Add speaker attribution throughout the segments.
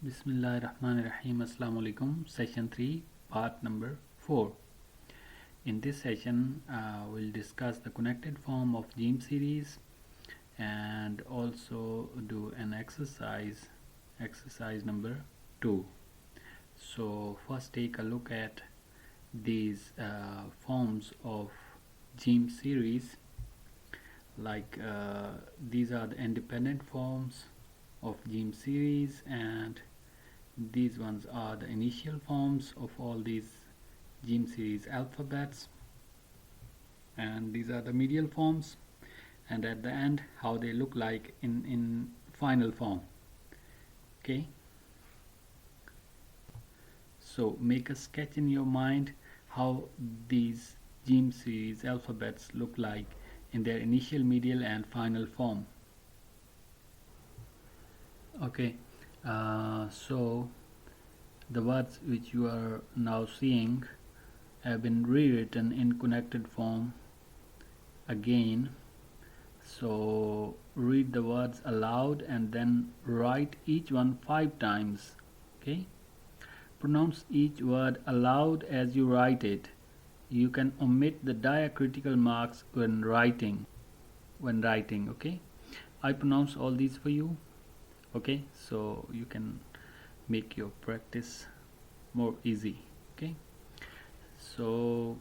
Speaker 1: Bismillahirrahmanirrahim. Assalamu alaikum. Session 3, part number 4. In this session, we'll discuss the connected form of Jeem series and also do an exercise number 2. So, first take a look at these forms of Jeem series. These are the independent forms of Jeem series, and these ones are the initial forms of all these Jeem series alphabets, and these are the medial forms, and at the end how they look like in final form. Okay, so make a sketch in your mind how these Jeem series alphabets look like in their initial, medial and final form. Okay, so the words which you are now seeing have been rewritten in connected form again. So read the words aloud and then write each one 5 times. Okay, pronounce each word aloud as you write it. You can omit the diacritical marks when writing. Okay, I pronounce all these for you. Okay, so you can make your practice more easy. Okay, so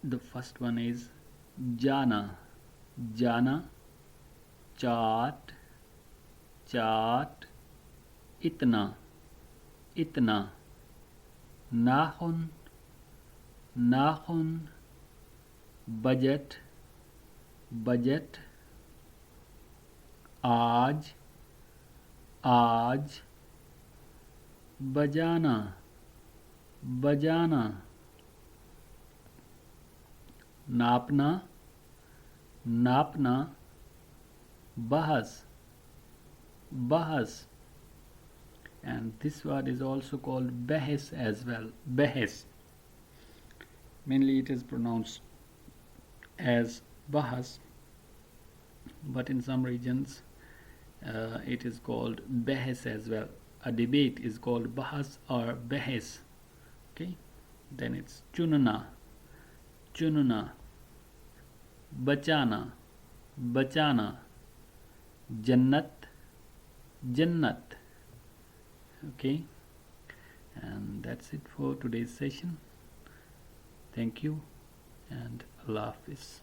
Speaker 1: the first one is jana. Chaat, itna, nakhun, budget, आज, बजाना, नापना, बहस, and this word is also called behes as well. Behes, mainly it is pronounced as bahas, but in some regions it is called behes as well. A debate is called bahas or behes. Okay, then it's chunna, bachana, jannat. Okay, and that's it for today's session. Thank you and Allah Hafiz.